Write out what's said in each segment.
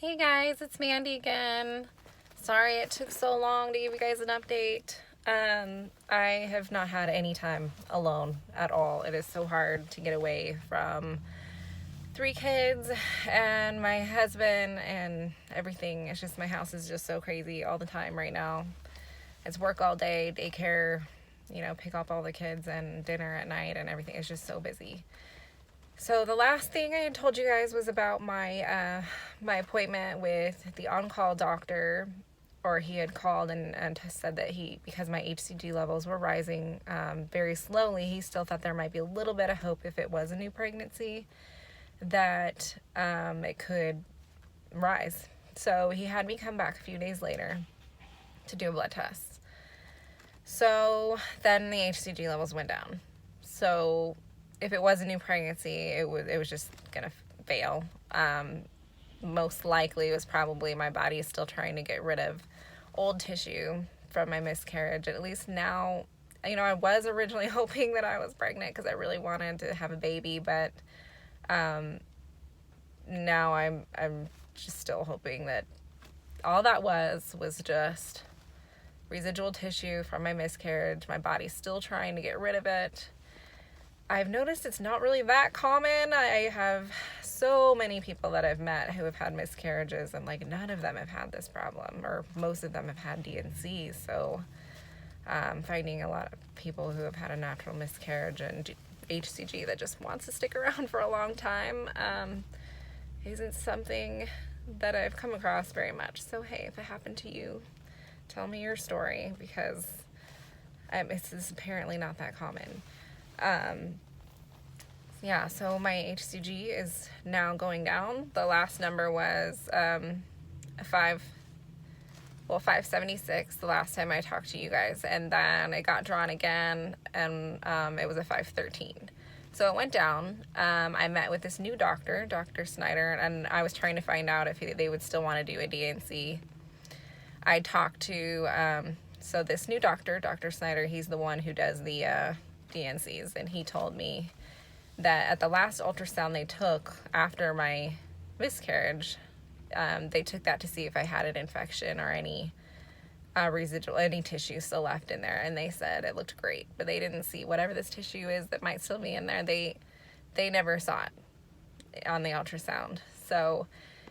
Hey guys, it's Mandy again. Sorry it took so long to give you guys an update. I have not had any time alone at all. It is so hard to get away from 3 kids and my husband and everything. It's just my house is just so crazy all the time right now. It's work all day, daycare, pick up all the kids and dinner at night and everything. It's just so busy. So the last thing I had told you guys was about my appointment with the on-call doctor, or he had called and said that because my HCG levels were rising very slowly, he still thought there might be a little bit of hope if it was a new pregnancy that it could rise. So he had me come back a few days later to do a blood test. So then the HCG levels went down. So if it was a new pregnancy, it was just gonna fail. Most likely it was probably my body is still trying to get rid of old tissue from my miscarriage. At least now, I was originally hoping that I was pregnant because I really wanted to have a baby, but now I'm just still hoping that all that was just residual tissue from my miscarriage. My body's still trying to get rid of it. I've noticed it's not really that common. I have so many people that I've met who have had miscarriages, and none of them have had this problem, or most of them have had D&C. So finding a lot of people who have had a natural miscarriage and HCG that just wants to stick around for a long time isn't something that I've come across very much. So hey, if it happened to you, tell me your story, because it's apparently not that common. So my HCG is now going down. The last number was 576 the last time I talked to you guys, and then it got drawn again, and it was a 513. So it went down. I met with this new doctor, Dr. Snyder, and I was trying to find out if they would still want to do a D&C. I talked to so this new doctor, Dr. Snyder, he's the one who does the D&Cs, and he told me that at the last ultrasound they took after my miscarriage, they took that to see if I had an infection or any any tissue still left in there, and they said it looked great, but they didn't see whatever this tissue is that might still be in there. They never saw it on the ultrasound. So,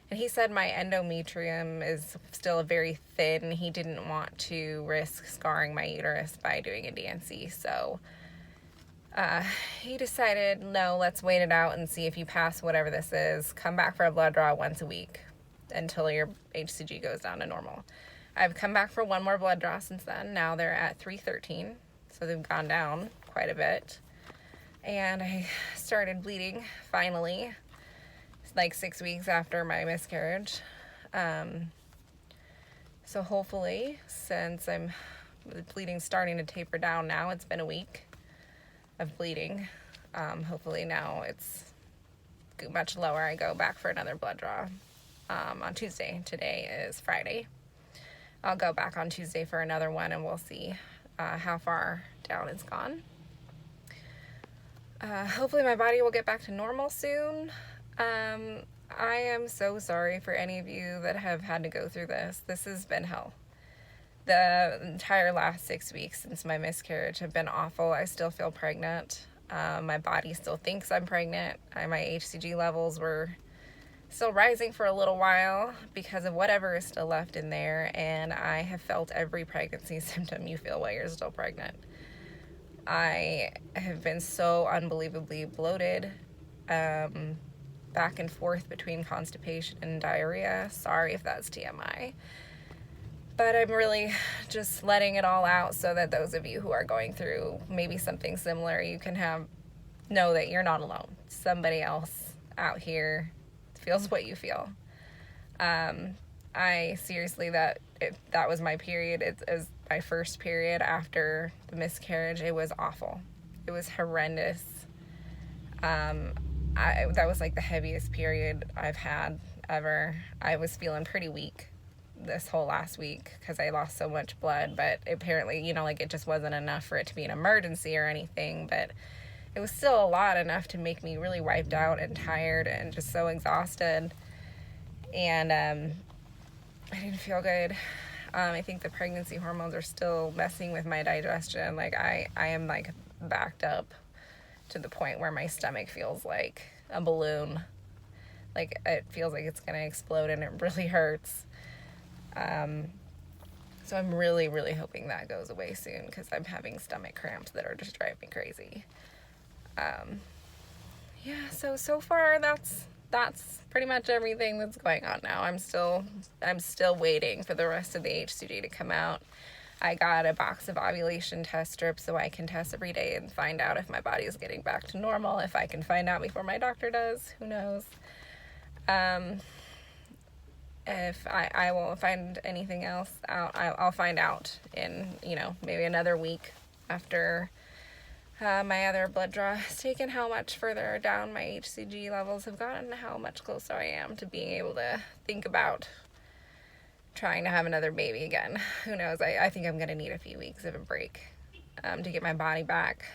and he said my endometrium is still very thin. He didn't want to risk scarring my uterus by doing a D&C. So he decided, no, let's wait it out and see if you pass whatever this is. Come back for a blood draw once a week until your HCG goes down to normal. I've come back for one more blood draw since then. Now they're at 313, so they've gone down quite a bit. And I started bleeding, finally, 6 weeks after my miscarriage. So hopefully, since the bleeding's starting to taper down now, it's been a week of bleeding. Hopefully now it's much lower. I go back for another blood draw on Tuesday. Today is Friday. I'll go back on Tuesday for another one, and we'll see how far down it's gone. Hopefully my body will get back to normal soon. I am so sorry for any of you that have had to go through this. This has been hell. The entire last 6 weeks since my miscarriage have been awful. I still feel pregnant. My body still thinks I'm pregnant. My HCG levels were still rising for a little while because of whatever is still left in there, and I have felt every pregnancy symptom you feel while you're still pregnant. I have been so unbelievably bloated, back and forth between constipation and diarrhea. Sorry if that's TMI. But I'm really just letting it all out so that those of you who are going through maybe something similar, you can know that you're not alone. Somebody else out here feels what you feel. I seriously, that was my period. It was my first period after the miscarriage. It was awful. It was horrendous. That was the heaviest period I've had ever. I was feeling pretty weak this whole last week because I lost so much blood, but apparently, it just wasn't enough for it to be an emergency or anything, but it was still a lot, enough to make me really wiped out and tired and just so exhausted. and I didn't feel good. I think the pregnancy hormones are still messing with my digestion. Like I am like backed up to the point where my stomach feels like a balloon. Like it feels like it's gonna explode, and it really hurts. So I'm really, really hoping that goes away soon, because I'm having stomach cramps that are just driving me crazy. Yeah, so far that's pretty much everything that's going on now. I'm still waiting for the rest of the HCG to come out. I got a box of ovulation test strips so I can test every day and find out if my body is getting back to normal. If I can find out before my doctor does, who knows? If I won't find anything else out, I'll find out in, maybe another week after my other blood draw has taken, how much further down my HCG levels have gotten, how much closer I am to being able to think about trying to have another baby again. Who knows? I think I'm going to need a few weeks of a break to get my body back.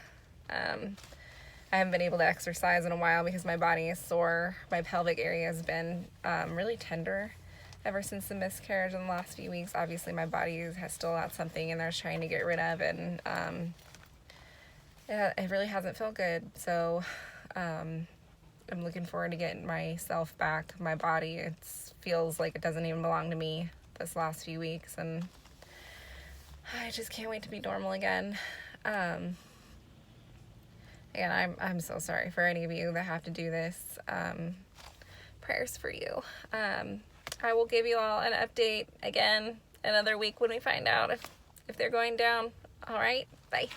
I haven't been able to exercise in a while because my body is sore. My pelvic area has been really tender ever since the miscarriage in the last few weeks. Obviously, my body has still got something in there it's trying to get rid of, and it really hasn't felt good. So I'm looking forward to getting myself back. My body, it feels like it doesn't even belong to me this last few weeks, and I just can't wait to be normal again. And I'm so sorry for any of you that have to do this. Prayers for you. I will give you all an update again another week when we find out if they're going down. All right, bye.